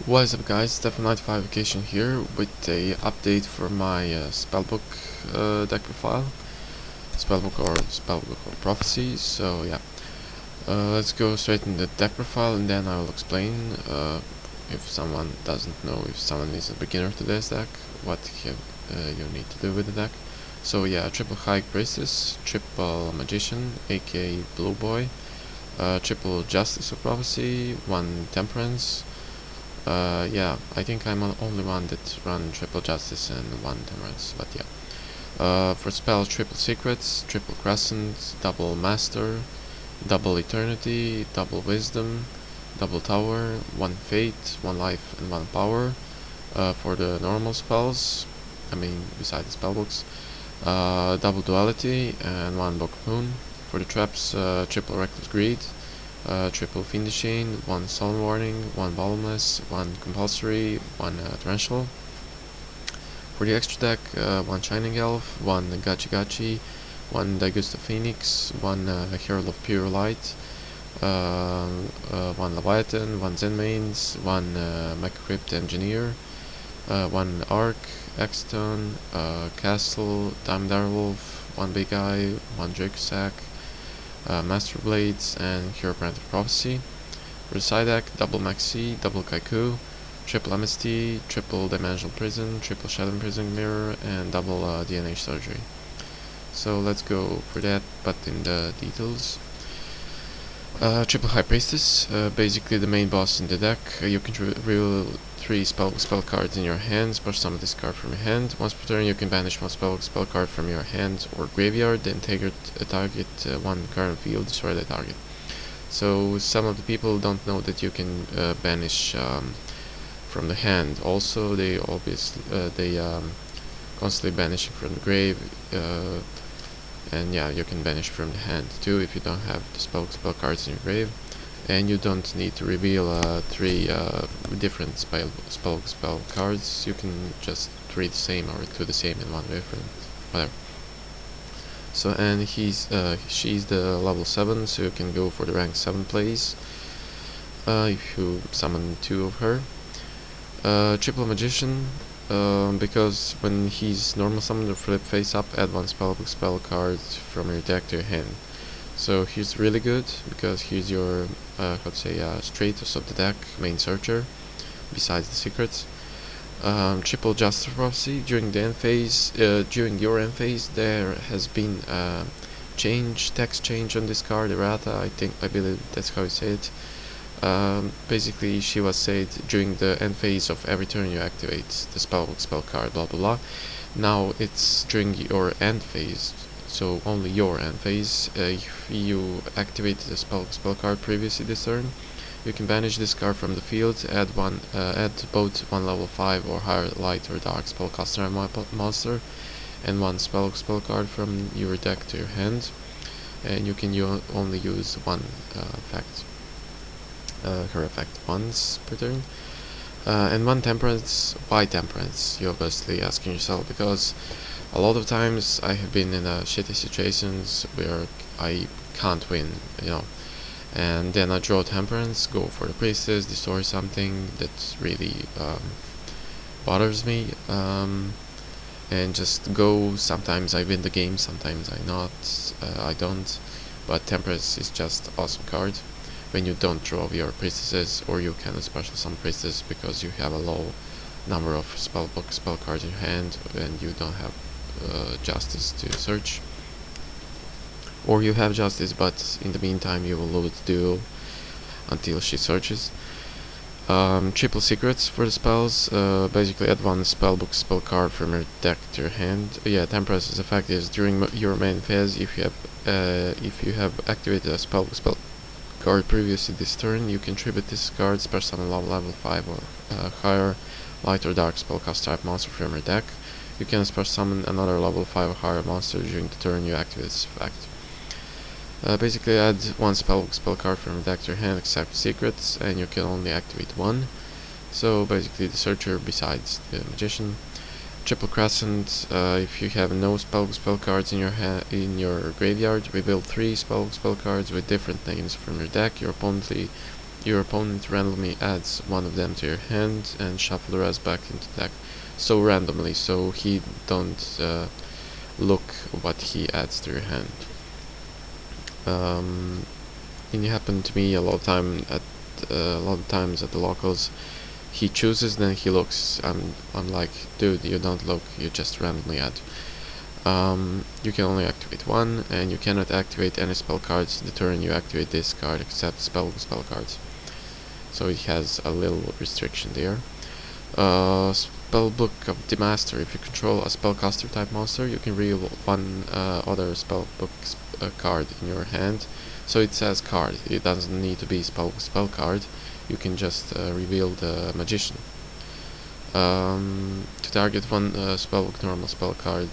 What is up, guys? Stefan95 Vacation here with a update for my Spellbook deck profile. Spellbook or Prophecy. So yeah, let's go straight into the deck profile and then I will explain if someone doesn't know, if someone is a beginner to this deck, what you need to do with the deck. So yeah, triple High Priestess, triple Magician, aka Blue Boy, triple Justice of Prophecy, one Temperance. Yeah, I think I'm the only one that run triple Justice and one Temperance, but yeah. For spells, triple Secrets, triple Crescent, double Master, double Eternity, double Wisdom, double Tower, one Fate, one Life, and one Power. For the normal spells, I mean, besides the spellbooks, double Duality and one Book of Moon. For the traps, triple Reckless Greed, triple Fiendishing, one Soul Warning, one Bottomless, one Compulsory, one Torrential. For the extra deck, one Shining Elf, one Gachi Gachi, one Daigusto Phoenix, one Herald of Pure Light, one Leviathan, one Zen Mains, one Mecha Crypt Engineer, one Arc, Exton, Castle, Diamond Direwolf, one Big Eye, one Drake Sack, Master Blades, and Hero Brand of Prophecy. For the side deck, double Maxi, double Kaiku, triple MST, triple Dimensional Prison, triple Shadow Prison Mirror, and double DNA Surgery. So let's go for that, but in the details. Triple High Priestess, basically the main boss in the deck. You can reveal 3 spell cards in your hand, special summon this card from your hand. Once per turn you can banish one spell card from your hand or graveyard, then target one current field, destroy the target. So some of the people don't know that you can banish from the hand. Also, they constantly banishing from the grave. And yeah, you can banish from the hand too if you don't have the spell cards in your grave, and you don't need to reveal 3 different spell cards. You can just treat the same or do the same in one different, whatever. So and she's the level 7, so you can go for the rank 7 plays if you summon 2 of her. Triple Magician. Because when he's normal summoned or flip face up, add one Spellbook spell card from your deck to your hand. So he's really good because he's your straightest of the deck, main searcher, besides the secrets. Triple Justice Prophecy. During the end phase, during your end phase, there has been text change on this card, errata. I believe that's how you say it. Basically, she was said during the end phase of every turn you activate the spell card, blah blah blah. Now it's during your end phase, so only your end phase. If you activated the spell card previously this turn, you can banish this card from the field, add both one level 5 or higher light or dark spellcaster monster, and one spell card from your deck to your hand, and you can only use one effect. Her effect once per turn. And one Temperance. Why Temperance? You're obviously asking yourself, because a lot of times I have been in shitty situations where I can't win, and then I draw Temperance, go for the Priestess, destroy something that really bothers me, and just go. Sometimes I win the game, sometimes I don't, but Temperance is just awesome card when you don't draw your priestesses, or you can special summon priestess because you have a low number of spell cards in your hand and you don't have justice to search, or you have justice but in the meantime you will lose the duel until she searches. Triple secrets for the spells. Basically add one spellbook spell card from your deck to your hand. Temperance's effect is during your main phase, if you have activated a spell card previously this turn, you can tribute this card, special summon level 5 or higher light or dark spellcast type monster from your deck. You can special summon another level 5 or higher monster during the turn you activate this effect. Basically add one spell card from your deck to your hand except secrets, and you can only activate one. So basically the searcher besides the magician. Triple Crescent. If you have no spell cards in your graveyard, rebuild 3 spell cards with different names from your deck. Your opponent your opponent randomly adds one of them to your hand and shuffle the rest back into the deck. So randomly, so he don't look what he adds to your hand. And it happened to me a lot of times at the locals. He chooses, then he looks. I'm like, dude, you don't look, you just randomly add. You can only activate one, and you cannot activate any spell cards the turn you activate this card except spell cards. So it has a little restriction there. Spellbook of the Master. If you control a spellcaster type monster, you can reveal one other spellbook card in your hand. So it says card, it doesn't need to be spell card. You can just reveal the Magician. To target one spellbook normal spell card,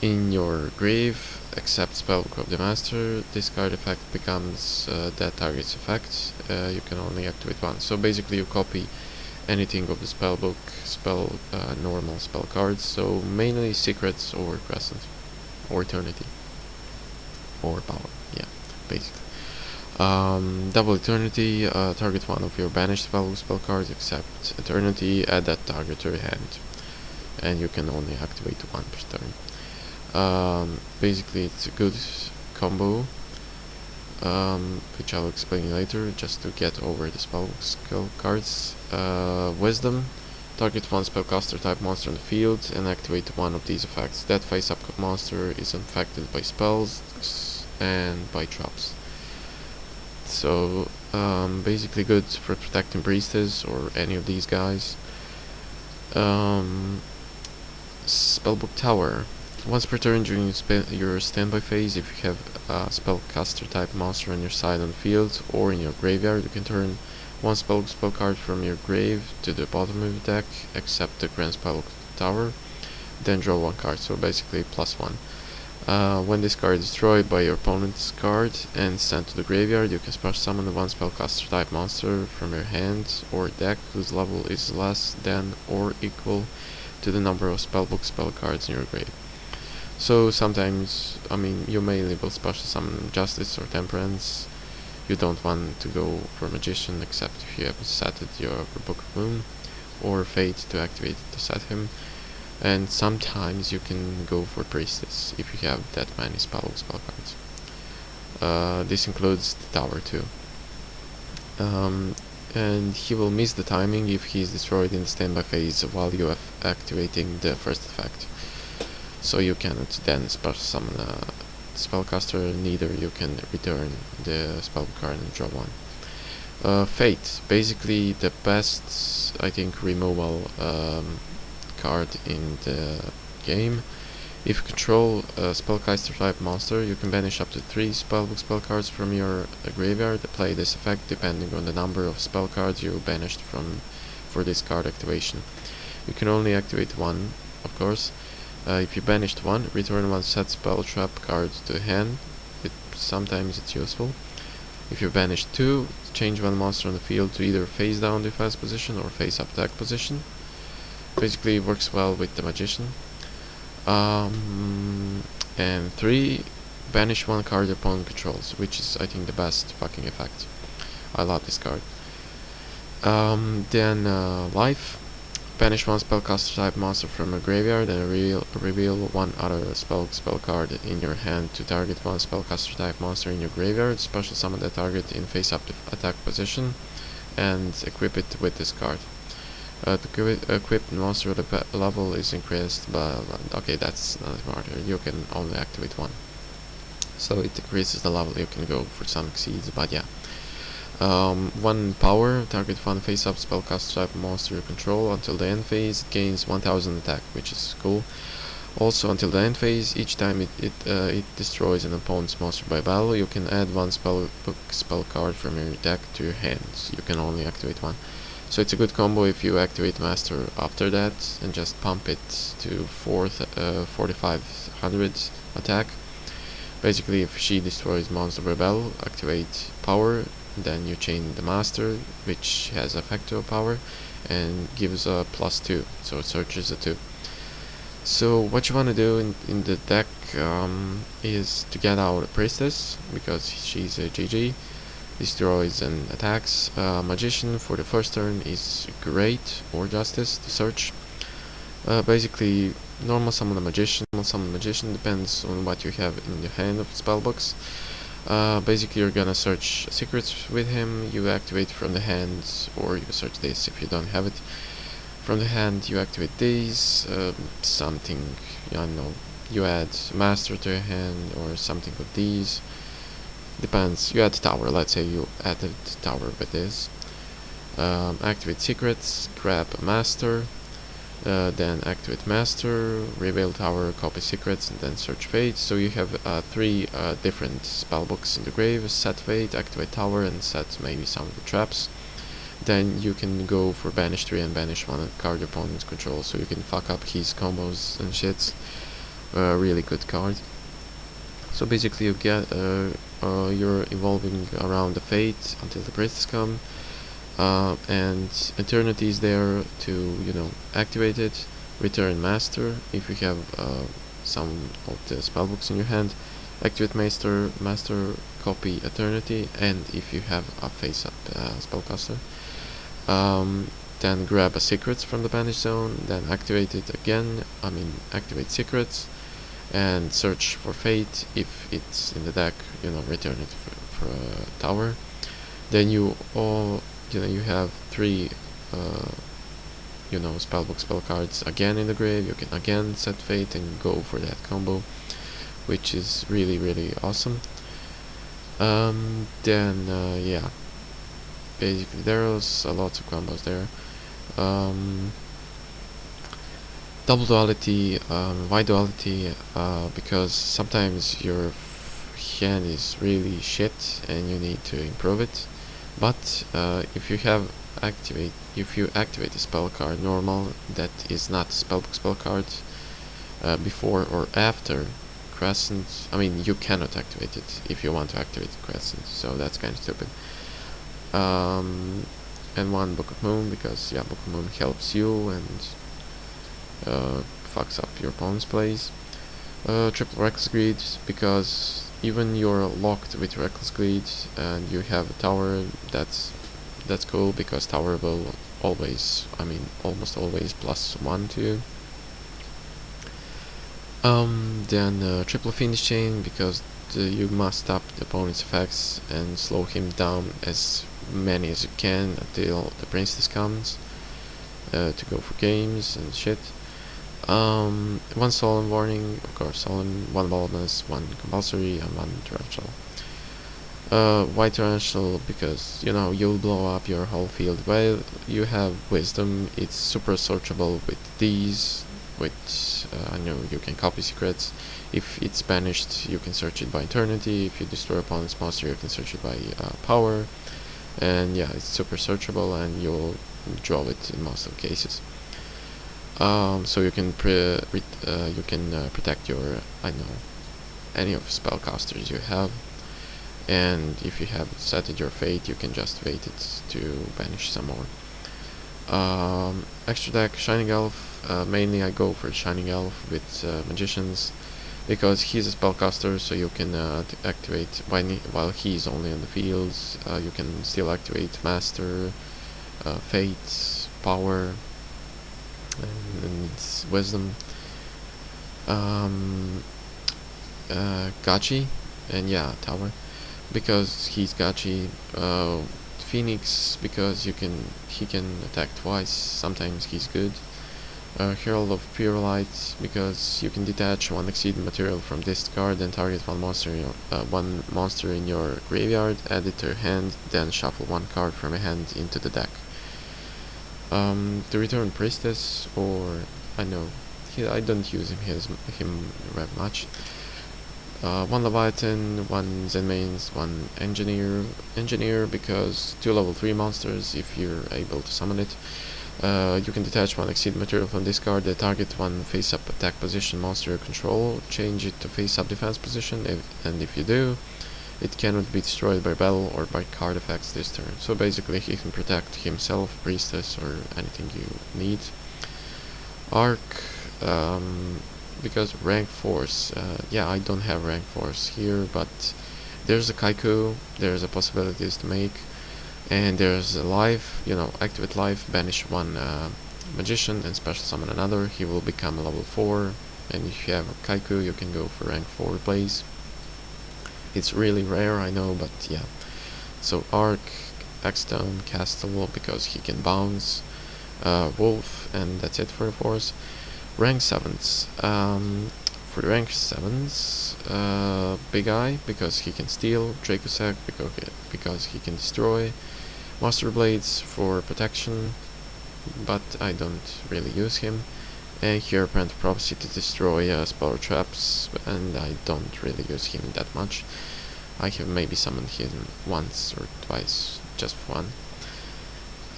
in your grave, except Spellbook of the Master, this card effect becomes that target's effect. You can only activate one. So basically you copy anything of the spellbook, normal spell cards, so mainly secrets or crescent, or eternity, or power, yeah, basically. Double eternity, target one of your banished spell cards except eternity, add that target to your hand, and you can only activate one per turn. Basically it's a good combo, which I'll explain later, just to get over the spell cards. Wisdom, target one spellcaster type monster on the field and activate one of these effects. That face-up monster is infected by spells and by traps. So basically good for protecting priestess or any of these guys. Spellbook Tower. Once per turn during your standby phase, if you have a spellcaster type monster on your side on the field or in your graveyard, you can turn one spell card from your grave to the bottom of the deck, except the Grand Spellbook Tower, then draw one card, so basically +1. When this card is destroyed by your opponent's card and sent to the graveyard, you can special summon one spellcaster type monster from your hand or deck whose level is less than or equal to the number of spellbook spell cards in your grave. So sometimes, I mean, you mainly will special summon Justice or Temperance. You don't want to go for Magician except if you have set your Book of Moon or Fate to activate it to set him. And sometimes you can go for Priestess if you have that many spell cards. This includes the Tower too. And he will miss the timing if he is destroyed in the standby phase while you are activating the first effect. So you cannot then special summon a spellcaster, neither you can return the spell card and draw one. Fate, basically the best, I think, removal card in the game. If you control a spellcaster type monster, you can banish up to 3 spellbook spell cards from your graveyard. Play this effect depending on the number of spell cards you banished for this card activation. You can only activate one, of course. If you banished one, return one set spell trap card to hand. Sometimes it's useful. If you banished 2, change one monster on the field to either face down defense position or face up attack position. Basically it works well with the Magician. And 3, banish one card your opponent controls, which is, I think, the best fucking effect. I love this card. Then Life. Banish one spellcaster type monster from a graveyard and reveal one other spell card in your hand to target one spellcaster type monster in your graveyard. Special summon that target in face up attack position and equip it with this card. The equipped monster level is increased, but okay, that's not smarter. You can only activate one, so it increases the level you can go for some exceeds, but yeah. One power, target one face-up spellcaster type monster you control until the end phase. It gains 1000 attack, which is cool. Also, until the end phase, each time it destroys an opponent's monster by battle, you can add one spell card from your deck to your hands. You can only activate one. So it's a good combo if you activate Master after that and just pump it to 4500 attack. Basically, if she destroys monster by battle, activate power. Then you chain the Master, which has effect to a power and gives a +2, so it searches a 2. So what you want to do in the deck is to get out a Priestess, because she's a GG. destroys and attacks. Magician for the first turn is great, or Justice to search. Basically, normal summon a magician, depends on what you have in your hand of spellbooks. Basically, you're gonna search secrets with him, you activate from the hand, or you search this if you don't have it. From the hand, you activate these, something, I don't know, you add master to your hand, or something with these. Depends, you add tower, let's say you added tower with this. Activate secrets, grab a master, then activate master, reveal tower, copy secrets, and then search fate. So you have 3 different spellbooks in the grave: set fate, activate tower, and set maybe some of the traps. Then you can go for banish 3 and banish 1 card your opponent's control, so you can fuck up his combos and shits. Really good card. So basically you get you're evolving around the fate until the priestess come. And eternity is there to, you know, activate it. Return master if you have some of the spellbooks in your hand. Activate master, copy eternity, and if you have a face up spellcaster, then grab a secrets from the banish zone, then activate it again. Activate secrets and search for fate. If it's in the deck, you know, return it for a tower. Then you have 3 spellbook spell cards again in the grave. You can again set fate and go for that combo, which is really, really awesome. Yeah, basically there's lots of combos there. Double duality, wide duality, because sometimes your hand is really shit and you need to improve it. But if you activate a spell card normal that is not a spellbook spell card before or after Crescent, you cannot activate it if you want to activate Crescent, so that's kind of stupid. And 1 Book of Moon, because Book of Moon helps you and fucks up your opponent's plays. Triple Reckless Greed, because even you're locked with Reckless Greed and you have a tower, that's cool, because tower will always, almost always +1 to you. Then Triple Finish Chain, because you must stop the opponent's effects and slow him down as many as you can until the princess comes to go for games and shit. 1 Solemn Warning, of course, Solemn, 1 Boldness, 1 Compulsory, and 1 Torrential. White Torrential, because, you'll blow up your whole field. Well, you have Wisdom, it's super searchable with these, which, I know you can copy secrets. If it's banished, you can search it by Eternity. If you destroy opponent's monster, you can search it by Power. And yeah, it's super searchable, and you'll draw it in most of the cases. So you can protect your, any of spellcasters you have, and if you have set it your fate, you can just wait it to banish some more. Extra deck Shining Elf. Mainly I go for Shining Elf with magicians, because he's a spellcaster, so you can activate while he's only on the field. You can still activate Master, Fate, Power, and Wisdom. Gachi, and Tower, because he's Gachi. Phoenix, because he can attack twice. Sometimes he's good. Herald of Pure Light, because you can detach 1 exceeding material from this card and target one monster in your graveyard, add it to your hand, then shuffle 1 card from your hand into the deck. The Return Priestess, or I don't use him very much. 1 Leviathan, 1 Zen Mains, 1 Engineer, because 2 level 3 monsters, if you're able to summon it. You can detach 1 exceed material from this card, target 1 face-up attack position monster you control, change it to face-up defense position, and if you do, it cannot be destroyed by battle or by card effects this turn. So basically he can protect himself, priestess, or anything you need. Arc, because rank force, I don't have rank force here, but There's a Kaiku, there's a possibilities to make, and there's a life, activate life, banish one magician and special summon another. He will become a level 4, and if you have a Kaiku you can go for rank 4 plays. It's really rare, I know, but yeah. So Arc, X-Stone, Castle, because he can bounce, Wolf, and that's it for the force. Rank 7s. For the rank 7s, Big Eye, because he can steal, Dracossack, because he can destroy, Master Blades for protection, but I don't really use him, and Hierophant Prophecy to destroy spell traps, and I don't really use him that much. I have maybe summoned him once or twice, just for fun.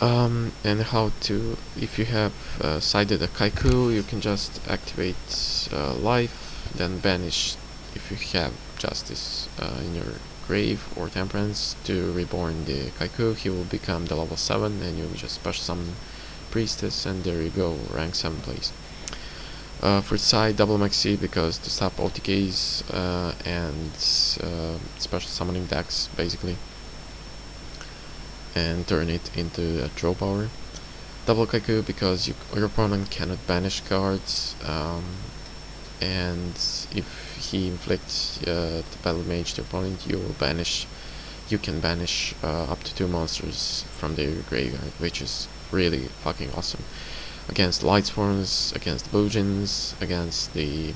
And how to, if you have sided a Kaiku, you can just activate life, then banish if you have Justice in your grave or Temperance to reborn the Kaiku. He will become the level 7 and you just special summon Priestess, and there you go, rank 7 place. For side, double maxi, because to stop OTKs and special summoning decks basically, and turn it into a draw power. Double Kaiku, because your opponent cannot banish cards, and if he inflicts the battle mage to opponent, you can banish up to 2 monsters from their graveyard, which is really fucking awesome. Against Lightsworns, against Boojins, against the...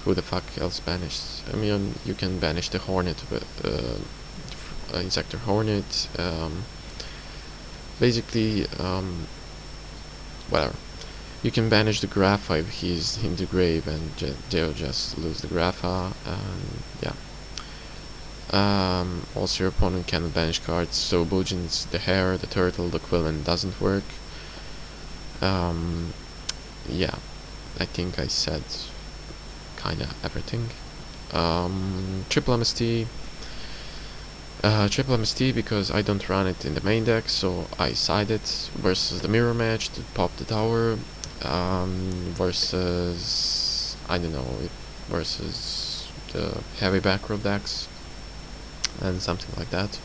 who the fuck else banished? I mean, you can banish the Hornet, Insector Hornet, basically, whatever. You can banish the Grapha if he's in the grave, and they'll just lose the Grapha, and yeah. Also your opponent cannot banish cards, so Boojins, the Hare, the Turtle, the Quillen doesn't work. Yeah, I think I said kinda everything. Triple MST. Triple MST because I don't run it in the main deck, so I side it versus the mirror match to pop the tower, versus, I don't know, versus the heavy back row decks, and something like that.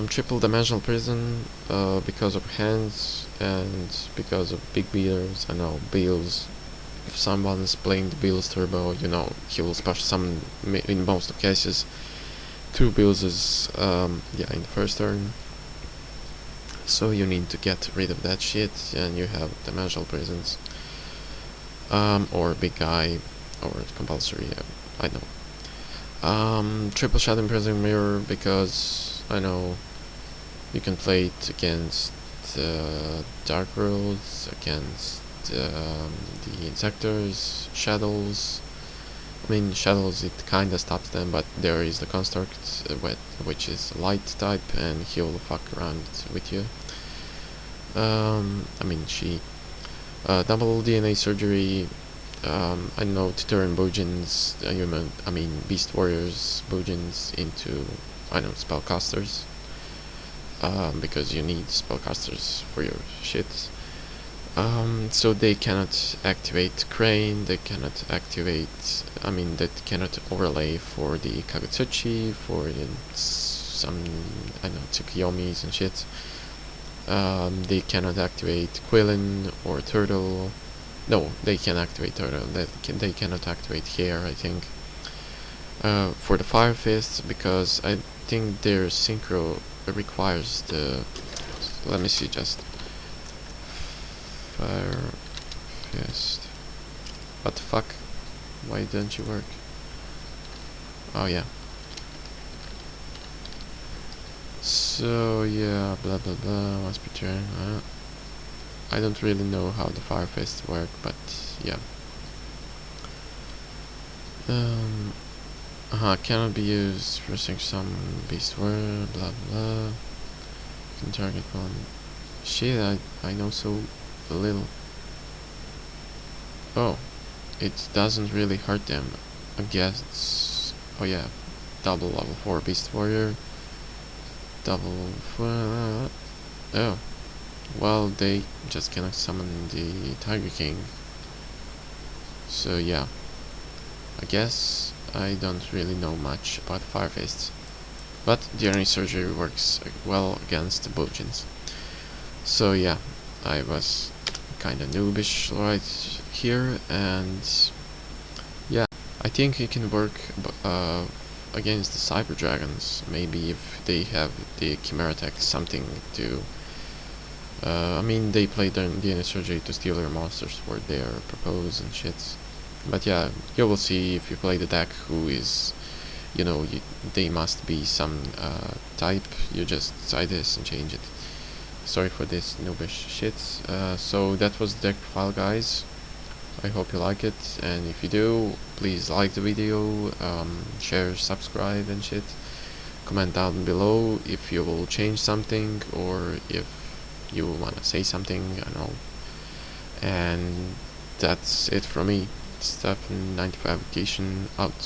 Triple Dimensional Prison, because of hands and because of big beaters. I know, Beals, if someone's playing the Beals Turbo, he will special summon, in most of cases, 2 Bealses, yeah, in the first turn. So you need to get rid of that shit, and you have Dimensional Prisons, or Big Guy, or compulsory, I know. Triple Shadow Imprison Mirror, because I know you can play it against Dark Worlds, against the Insectors, Shadows. I mean, Shadows, it kinda stops them, but there is the Construct, which is light type, and he'll fuck around with you. I mean, she. Double DNA Surgery, I know, to turn Boojins, Beast Warriors, Boojins into, spellcasters, because you need spellcasters for your shit. So they cannot activate Crane, they cannot activate, they cannot overlay for the Kagutsuchi, for some, Tsukuyomis and shit. They cannot activate Quillen or Turtle. No, they can activate Turtle, they cannot activate Hare, I think. For the Fire Fists, because I think their Synchro requires the... let me see, just... Fire Fist. What the fuck? Why don't you work? Oh yeah. So yeah, blah blah blah, once per turn. I don't really know how the Fire Fists work, but yeah. Cannot be used for some beast word, blah blah. Can target one. Shit, I know so little. Oh, it doesn't really hurt them. I guess it's, oh yeah, double level 4 beast warrior. Double 4, oh, well, they just cannot summon the Tiger King. So yeah, I guess I don't really know much about Fire Fists. But the Irony Surgery works well against the Bojins. So yeah, I was kinda noobish right here, and yeah, I think it can work against the Cyber Dragons. Maybe if they have the Chimera Tech, something to... I mean, they play the DNA Surgery to steal their monsters for their propose and shit. But yeah, you will see if you play the deck who is, you know, they must be some type. You just decide this and change it. Sorry for this noobish shit. So that was the deck profile, guys. I hope you like it, and if you do, please like the video, share, subscribe and shit. Comment down below if you will change something, or if you wanna say something, I don't know. And that's it from me. Stefan95 Vacation out.